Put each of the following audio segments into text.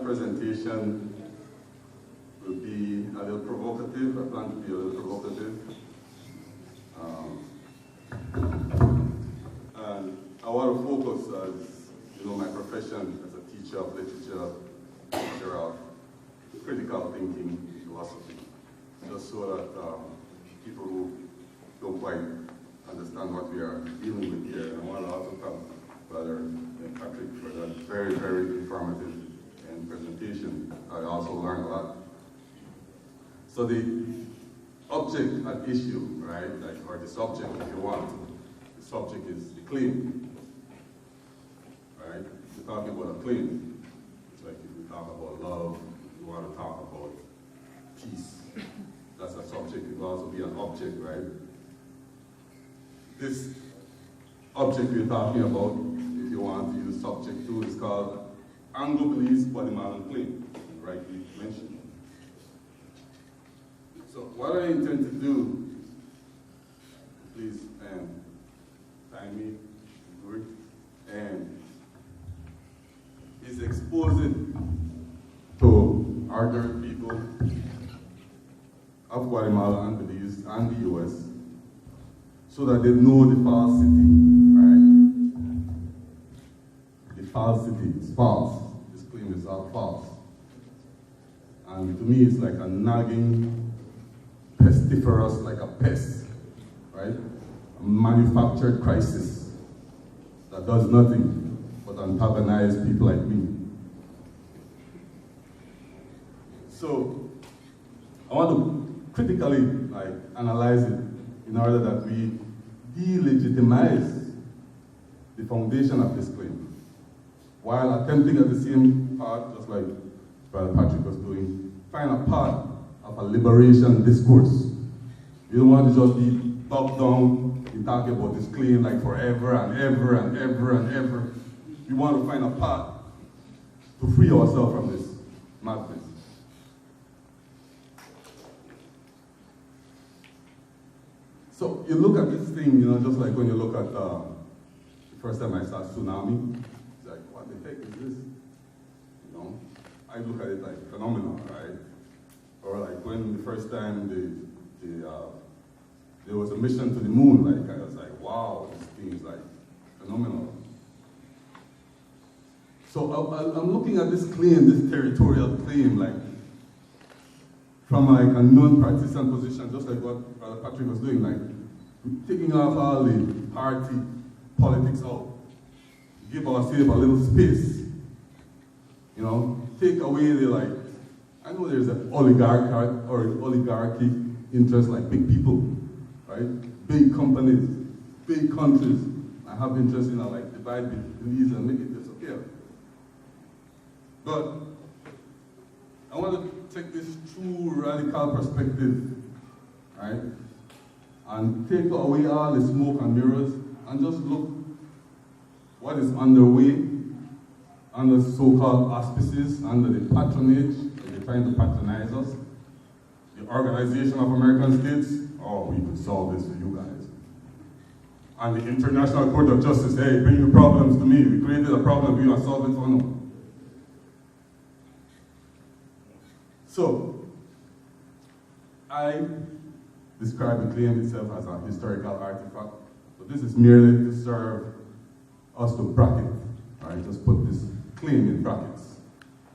presentation will be a little provocative. I plan to be a little provocative. And I want to focus, as you know, my profession as a teacher of literature, teacher of critical thinking, philosophy, just so that people who don't quite understand what we are dealing with here. And I want to also thank Brother Patrick for that very, very informative presentation. I also learned a lot. So the object at issue, right, or the subject, if you want, the subject is the claim, right? We're talking about a claim. It's like if we talk about love, we want to talk about peace. That's a subject. It will also be an object, right? This object we're talking about, if you want to use subject to, is called Anglo Guatemalan Claim, rightly mentioned. So what I intend to do, please time me, is expose it to ordinary people of Guatemala and Belize and the US, so that they know the falsity, right? The falsity is false. This claim is all false. And to me, it's like a nagging, pestiferous, like a pest, right? A manufactured crisis that does nothing but antagonize people like me. So I want to critically analyze it in order that we delegitimize the foundation of this claim, while attempting at the same part, just like Brother Patrick was doing, find a part of a liberation discourse. You don't want to just be bogged down in talking about this claim like forever and ever and ever and ever. We want to find a path to free ourselves from this madness. So you look at this thing, you know, just like when you look at the first time I saw tsunami, it's like, what the heck is this? You know, I look at it like phenomenal, right? Or like when the first time there was a mission to the moon, like I was like, wow, this thing is like phenomenal. So I'm looking at this claim, this territorial claim, like from like a non-partisan position, just like what Brother Patrick was doing, like taking off all the party politics out, give ourselves a little space, you know, take away the like, I know there's an oligarchy interest, like big people, right? Big companies, big countries. I have interest in like divide Belize and make it disappear. But I want to take this true radical perspective, right? And take away all the smoke and mirrors and just look what is underway under so-called auspices, under the patronage, they're trying to patronize us. The Organization of American States, oh, we could solve this for you guys. And the International Court of Justice, hey, bring your problems to me. We created a problem for you and solve it for no. So, I describe the claim itself as a historical artifact, but this is merely to serve us to bracket, right? Just put this claim in brackets.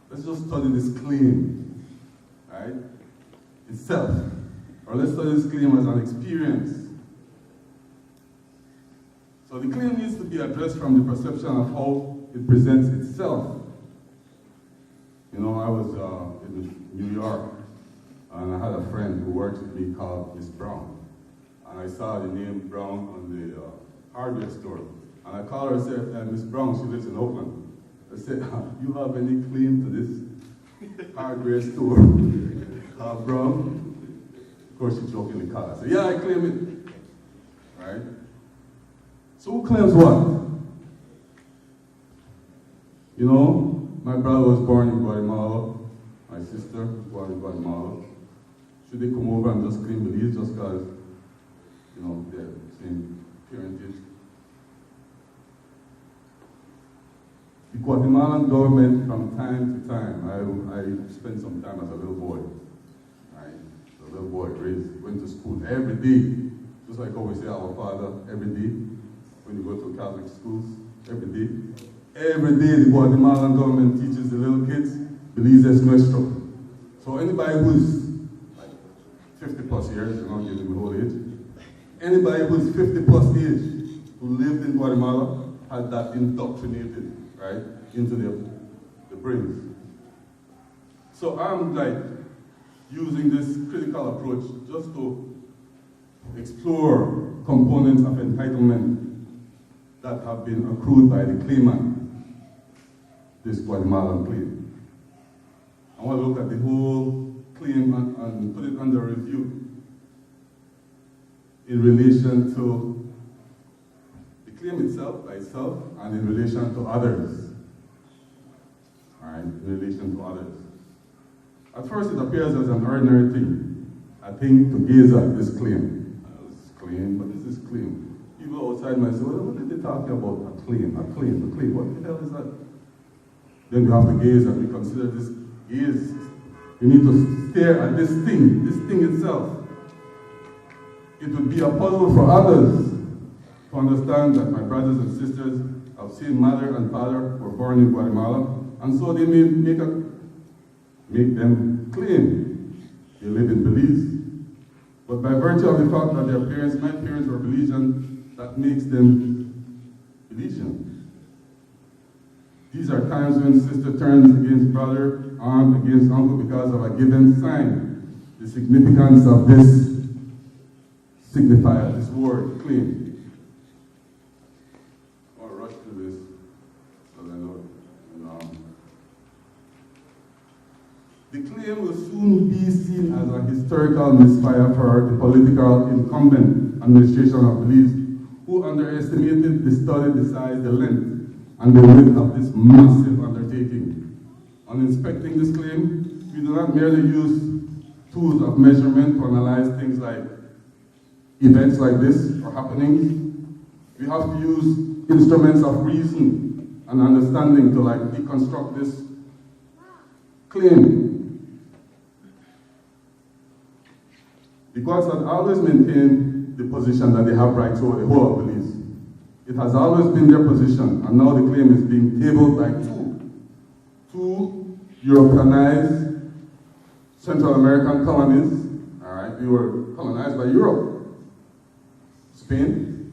Let's just study this claim, right, itself. Or let's study this claim as an experience. So the claim needs to be addressed from the perception of how it presents itself. You know, I was in New York, and I had a friend who worked with me called Miss Brown. And I saw the name Brown on the hardware store. And I called her and said, Miss Brown, she lives in Oakland. I said, you have any claim to this hardware store, Brown? Of course, she jokingly called. I said, yeah, I claim it. Right? So who claims what? You know, my brother was born in Guatemala. My sister was born in Guatemala. Should they come over and just claim Belize just because, you know, they're the same parentage? The Guatemalan government, from time to time, I spent some time as a little boy. Right? A little boy went to school every day, just like how we say our Father every day. When you go to Catholic schools, every day. Every day the Guatemalan government teaches the little kids, Belize es nuestro. So anybody who's like 50 plus years, you're not giving the whole age, anybody who's 50 plus age who lived in Guatemala had that indoctrinated, right, into their brains. So I'm like using this critical approach just to explore components of entitlement that have been accrued by the claimant, this Guatemalan claim. I want to look at the whole claim and put it under review in relation to the claim itself, by itself, and in relation to others. All right, in relation to others. At first, it appears as an ordinary thing, a thing to gaze at this claim. This claim, what is this claim? People outside might say, well, what are they talking about? A claim, a claim, a claim. What the hell is that? Then we have to gaze and we consider this gaze. We need to stare at this thing itself. It would be a puzzle for others to understand that my brothers and sisters of same mother and father were born in Guatemala, and so they may make them claim they live in Belize. But by virtue of the fact that my parents were Belizean, that makes them Belizean. These are times when sister turns against brother, aunt against uncle because of a given sign. The significance of this signifier, this word, claim. I'll rush through this so I know. The claim will soon be seen as a historical misfire for the political incumbent administration of Belize, who underestimated the study, the size, the length, and the width of this massive undertaking. On inspecting this claim, we do not merely use tools of measurement to analyze things like events like this or happenings. We have to use instruments of reason and understanding to deconstruct this claim. The Guats have always maintained the position that they have rights over the whole of Belize. It has always been their position, and now the claim is being tabled by two Europeanized Central American colonies. All right, we were colonized by Europe. Spain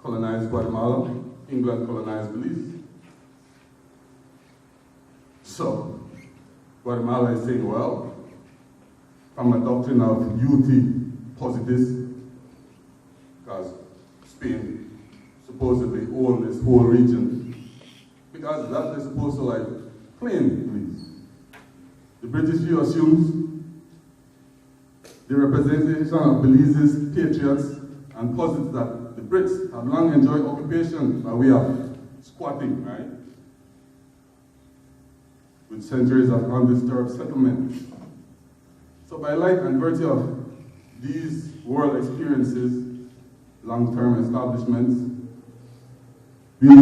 colonized Guatemala, England colonized Belize. So, Guatemala is saying, well, from a doctrine of uti positis, because Spain supposedly own this whole region, because that they're supposed to claim Belize. The British view assumes the representation of Belize's patriots and posits that the Brits have long enjoyed occupation by way of squatting, right? With centuries of undisturbed settlement. So by light and virtue of these world experiences, long-term establishments, we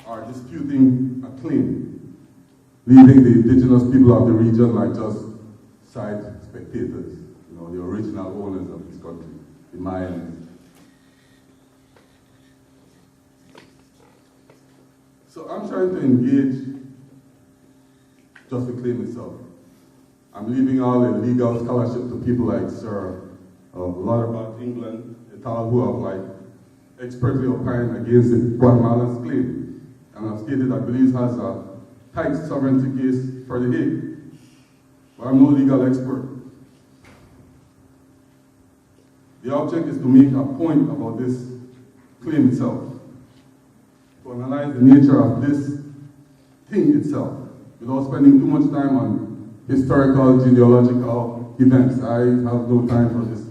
are disputing a claim, leaving the indigenous people of the region like just side spectators, the original owners of this country, the Mayans. So I'm trying to engage just the claim itself. I'm leaving all the legal scholarship to people like Sir Lauterbach, England, et al., who have expertly opined against the Guatemala's claim, and have stated that Belize has a tight sovereignty case for the Hague. But I'm no legal expert. The object is to make a point about this claim itself, to analyze the nature of this thing itself, without spending too much time on historical, genealogical events. I have no time for this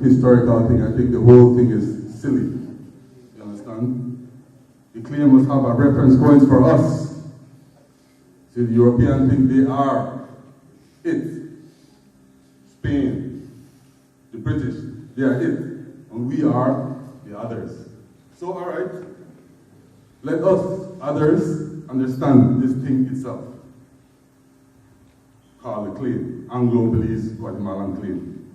historical thing. I think the whole thing is silly. You understand? The claim must have a reference points for us. See, the Europeans think they are it. Spain, the British, they are it. And we are the others. So, all right. let us, others, understand this thing itself, called the claim, Anglo Guatemalan Claim.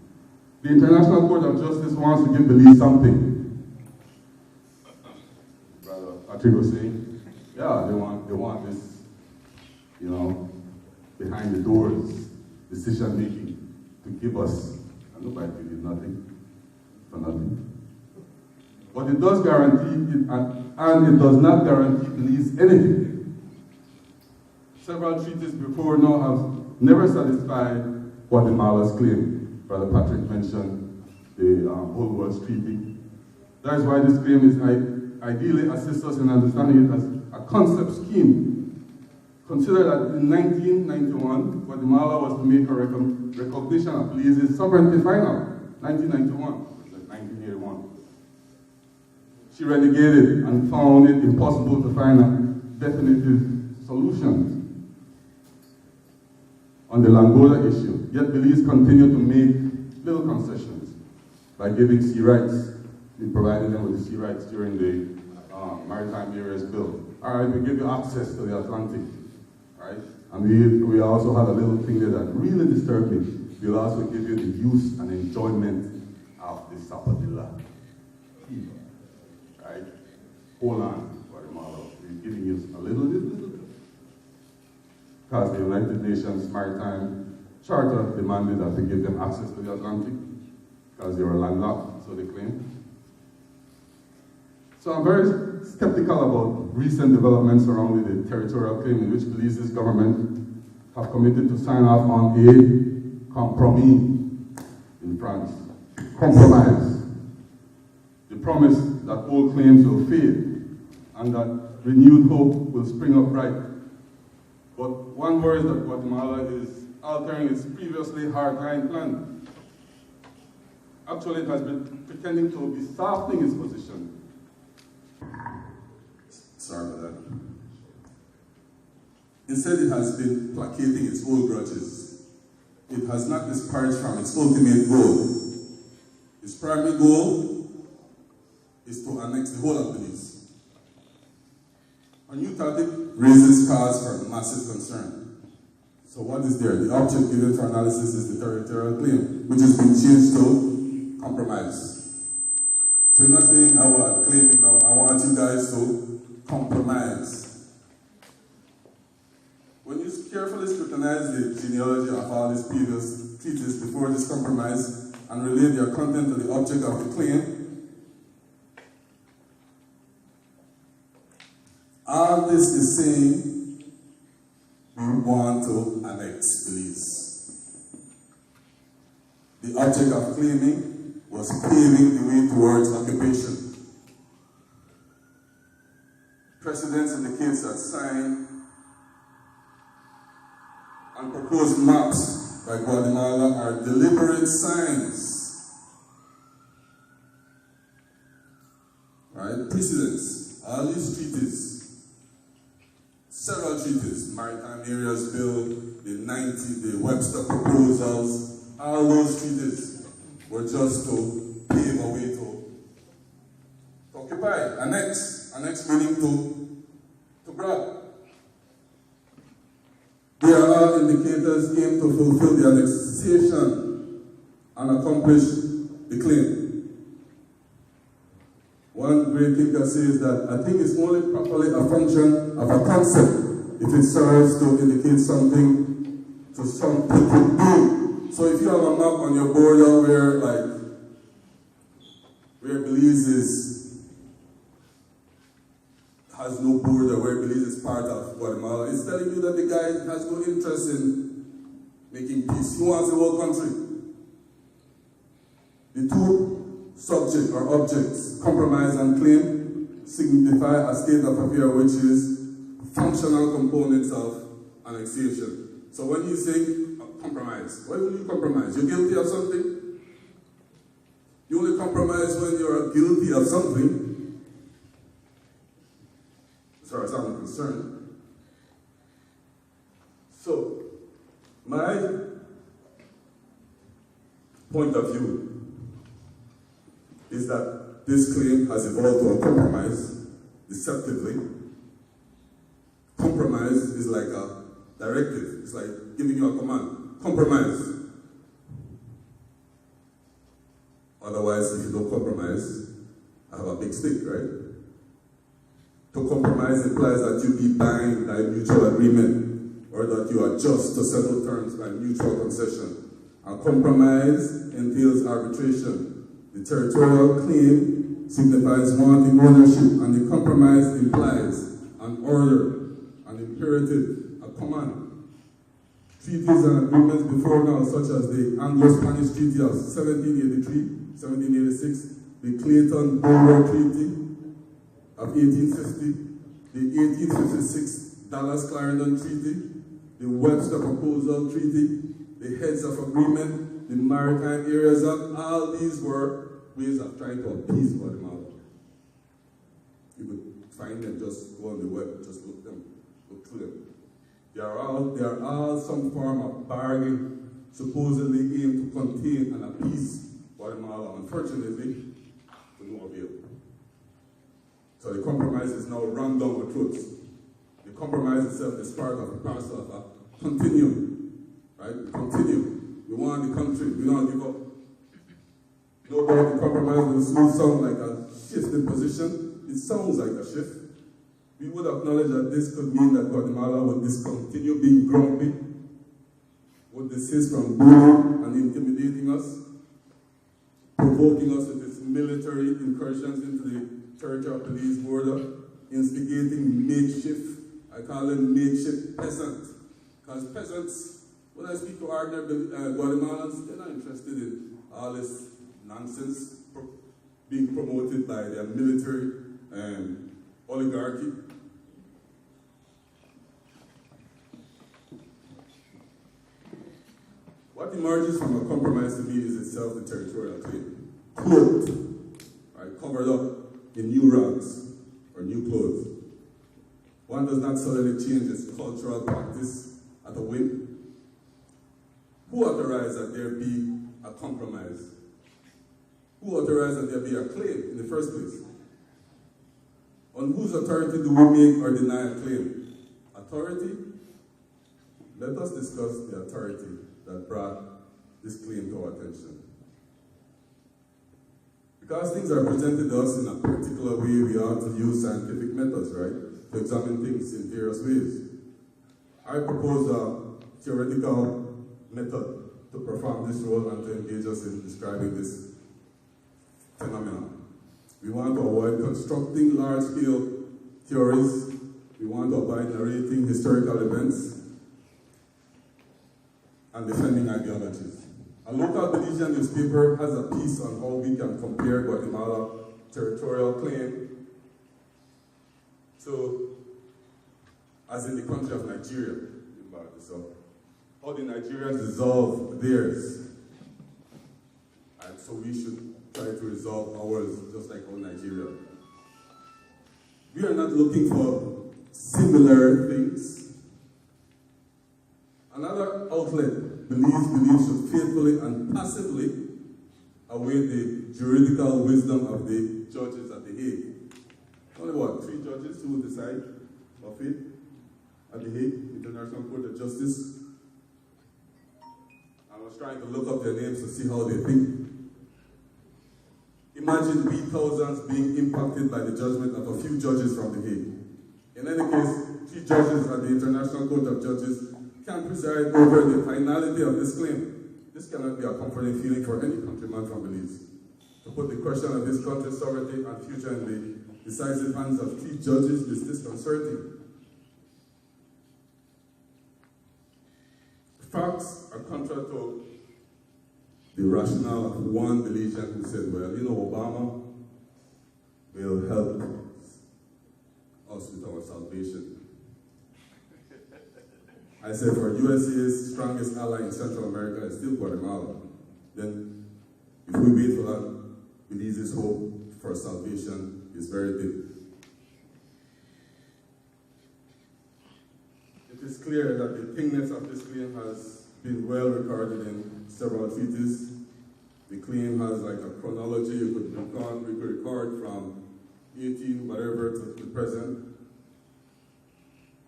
The International Court of Justice wants to give Belize something. Brother Patrick was saying, yeah, they want this, you know, behind the doors, decision making to give us, and nobody did nothing for nothing. But it does guarantee it, and it does not guarantee Belize anything. Several treaties before now have never satisfied Guatemala's claim. Brother Patrick mentioned the Bulwarks Treaty. That is why this claim is ideally assists us in understanding it as a concept scheme. Consider that in 1991, Guatemala was to make a recognition of Belize's sovereignty final. 1991, like 1981. She renegated and found it impossible to find a definitive solution on the Langola issue. Yet Belize continued to make little concessions by giving sea rights, providing them with the sea rights during the Maritime Areas Bill. All right, we give you access to the Atlantic, right? And we also had a little thing there that really disturbed me. We'll also give you the use and enjoyment of the South of Belize. Right? Hold on, Guatemala. We're giving you a little bit. Because the United Nations Maritime Charter demanded that we give them access to the Atlantic, because they were landlocked, so they claim. So I'm very skeptical about recent developments surrounding the territorial claim in which Belize's government have committed to sign off on a compromise in France. Compromise. The promise that all claims will fade and that renewed hope will spring up bright. But one worry is that Guatemala is altering its previously hard-line plan. Actually, it has been pretending to be softening its position. Sorry about that. Instead, it has been placating its old grudges. It has not disparaged from its ultimate goal. Its primary goal is to annex the whole of Belize. A new tactic raises cause for massive concern. So what is there? The object given for analysis is the territorial claim, which has been changed to compromise. So you're not saying I want claiming now, I want you guys to compromise. When you carefully scrutinize the genealogy of all these previous treaties before this compromise and relate their content to the object of the claim, all this is saying we want to annex Belize. The object of claiming was paving the way towards occupation. Precedents indicates that signed and proposed maps by Guatemala are deliberate signs. Right? Precedents. All these treaties, several treaties, Maritime Areas Bill, the Webster proposals, all those treaties were just to pave a way to occupy, annex. Annex meaning to grab. They are all indicators aimed to fulfill the annexation and accomplish the claim. One great thinker says that I think it's only properly a function of a concept if it serves to indicate something to some people do. So if you have a map on your border where Belize has no border, where Belize is part of Guatemala, it's telling you that the guy has no interest in making peace. He wants the whole country. The two subjects or objects, compromise and claim, signify a state of affairs which is functional components of annexation. So when you say compromise, why will you compromise? You're guilty of something? You only compromise when you're guilty of something. As far as I'm concerned. So, my point of view is that this claim has evolved to a compromise deceptively. Compromise is like a directive. It's like giving you a command. Compromise. Otherwise, if you don't compromise, I have a big stick, right? To compromise implies that you be bound by mutual agreement or that you adjust to settle terms by mutual concession. And compromise entails arbitration. The territorial claim signifies wanting ownership, and the compromise implies an order, an imperative, a command. Treaties and agreements before now, such as the Anglo-Spanish Treaty of 1783, 1786, the Clayton-Bulwer Treaty of 1850, the 1856 Dallas-Clarendon Treaty, the Webster Proposal Treaty, the Heads of Agreement, the Maritime Areas Act, all these were ways of trying to appease Guatemala. You could find them, just go on the web, just look through them. They are all some form of bargain supposedly aimed to contain and appease Guatemala. Unfortunately, to no avail. So the compromise is now run down the throats. The compromise itself is part of a parcel of a continuum, right? We continue. We want the country. We don't give up. No doubt the compromise will soon sound like a shift in position. It sounds like a shift. We would acknowledge that this could mean that Guatemala would discontinue being grumpy, would desist from bullying and intimidating us, provoking us with its military incursions into the territory of Belize border, instigating makeshift, I call them makeshift peasants. Because peasants, when I speak to ordinary Guatemalans, they're not interested in all this nonsense being promoted by their military oligarchy. What emerges from a compromise to me is itself the territorial claim. Cloaked, right, covered up in new rags or new clothes. One does not suddenly change its cultural practice at a whim. Who authorized that there be a compromise? Who authorized that there be a claim in the first place? On whose authority do we make or deny a claim? Authority? Let us discuss the authority that brought this claim to our attention. Because things are presented to us in a particular way, we ought to use scientific methods, right? To examine things in various ways. I propose a theoretical method to perform this role and to engage us in describing this phenomenon. We want to avoid constructing large-scale theories. We want to avoid narrating historical events and defending ideologies. A local Belizean newspaper has a piece on how we can compare Guatemala territorial claim to, as in the country of Nigeria, how the Nigerians resolve theirs. And so we should try to resolve ours just like our Nigeria. We are not looking for similar things. Another outlet, Belize should faithfully and passively await the juridical wisdom of the judges at The Hague. Only what, 3 judges who will decide of it at The Hague, International Court of Justice. I was trying to look up their names to see how they think. Imagine we thousands being impacted by the judgment of a few judges from The Hague. In any case, 3 judges at the International Court of Justice can preside over the finality of this claim. This cannot be a comforting feeling for any countryman from Belize. To put the question of this country's sovereignty and future in the decisive hands of 3 judges is disconcerting. Facts are contrary to the rationale of one Belizean who said, well, Obama will help us with our salvation. I said, for USA's strongest ally in Central America is still Guatemala. Then, if we wait for that, Belize's hope for salvation is very deep. It is clear that the thingness of this claim has been well recorded in several treaties. The claim has like a chronology we could record from 18, whatever, to the present.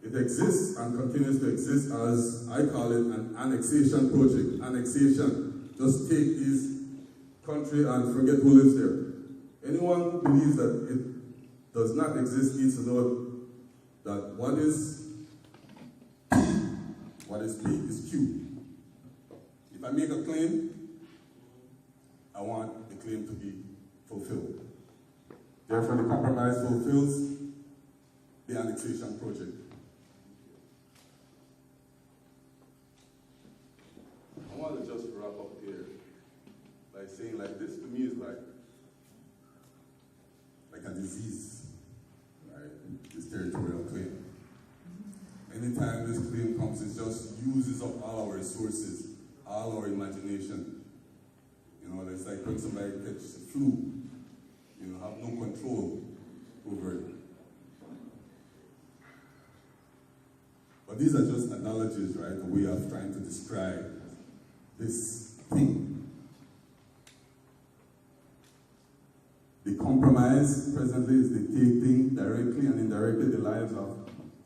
It exists and continues to exist as, I call it, an annexation project. Annexation. Just take this country and forget who lives there. Anyone who believes that it does not exist needs to know that what is P is Q. If I make a claim, I want the claim to be fulfilled. Therefore, the compromise fulfills the annexation project. I want to just wrap up here by saying, like, this to me is like a disease, right? This territorial claim. Anytime this claim comes, it just uses up all our resources, all our imagination. You know, it's like when somebody catches the flu, you know, have no control over it. But these are just analogies, right? A way of trying to describe this thing. The compromise presently is dictating directly and indirectly the lives of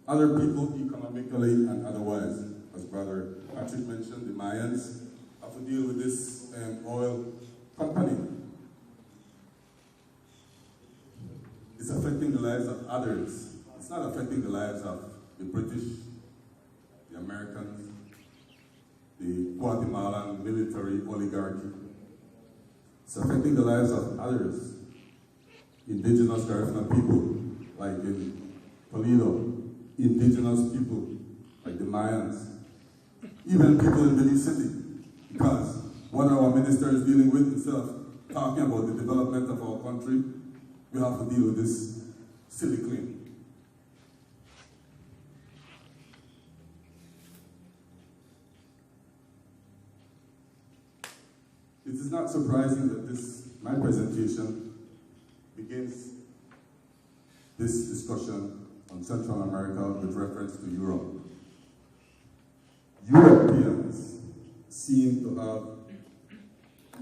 other people, economically and otherwise. As Brother Patrick mentioned, the Mayans have to deal with this oil company. It's affecting the lives of others. It's not affecting the lives of the British, the Americans, the Guatemalan military oligarchy. It's affecting the lives of others. Indigenous Garifuna people, like in Toledo, indigenous people, like the Mayans, even people in Belize City, because what our minister is dealing with, instead of talking about the development of our country, we have to deal with this silly claim. It is not surprising that my presentation begins this discussion on Central America with reference to Europe. Europeans seem to have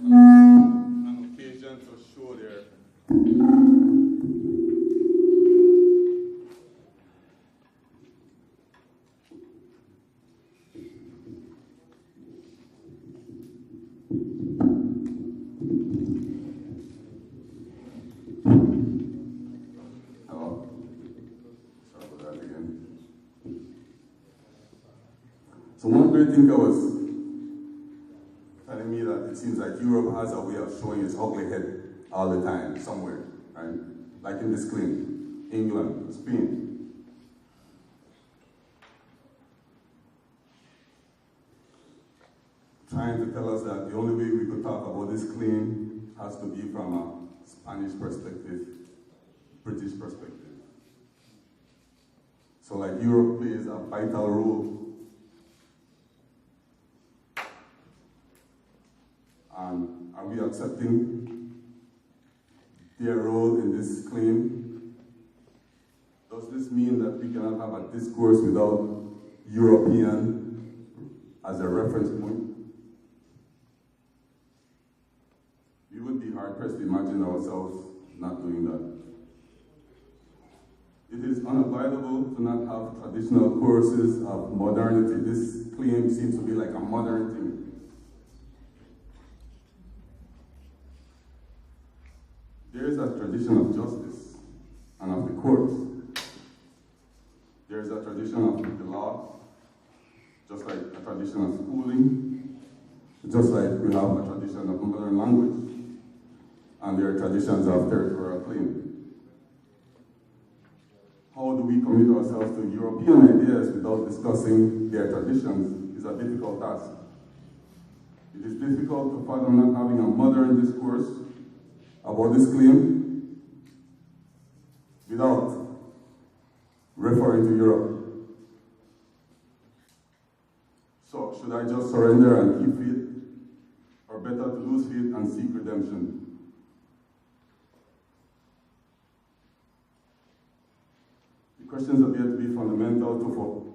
an occasion to show their great thinker was telling me that it seems like Europe has a way of showing its ugly head all the time, somewhere, right? Like in this claim, England, Spain. Trying to tell us that the only way we could talk about this claim has to be from a Spanish perspective, British perspective. So like Europe plays a vital role. And are we accepting their role in this claim? Does this mean that we cannot have a discourse without European as a reference point? We would be hard-pressed to imagine ourselves not doing that. It is unavoidable to not have traditional courses of modernity. This claim seems to be like a modern thing. There is a tradition of justice and of the courts. There is a tradition of the law, just like a tradition of schooling, just like we have a tradition of modern language, and there are traditions of territorial claim. How do we commit ourselves to European ideas without discussing their traditions is a difficult task. It is difficult to fathom not having a modern discourse about this claim without referring to Europe. So, should I just surrender and keep faith, or better to lose faith and seek redemption? The questions appear to be fundamental to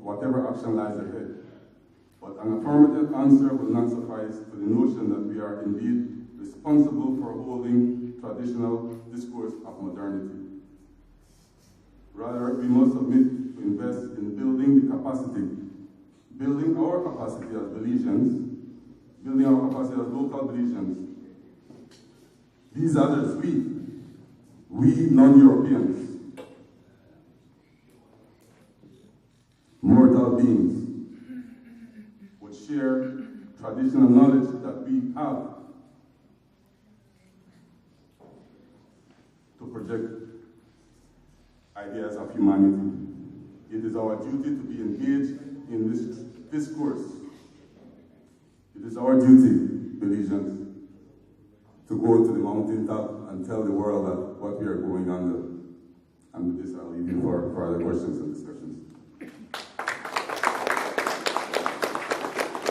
whatever action lies ahead, but an affirmative answer will not suffice to the notion that we are indeed responsible for holding traditional discourse of modernity. Rather, we must submit to invest in building the capacity, building our capacity as Belizeans, building our capacity as local Belizeans. These others, we non-Europeans, mortal beings, would share traditional knowledge that we have to project ideas of humanity. It is our duty to be engaged in this discourse. It is our duty, Belizeans, to go to the mountaintop and tell the world that what we are going under. And with this, I'll leave you for other questions and discussions.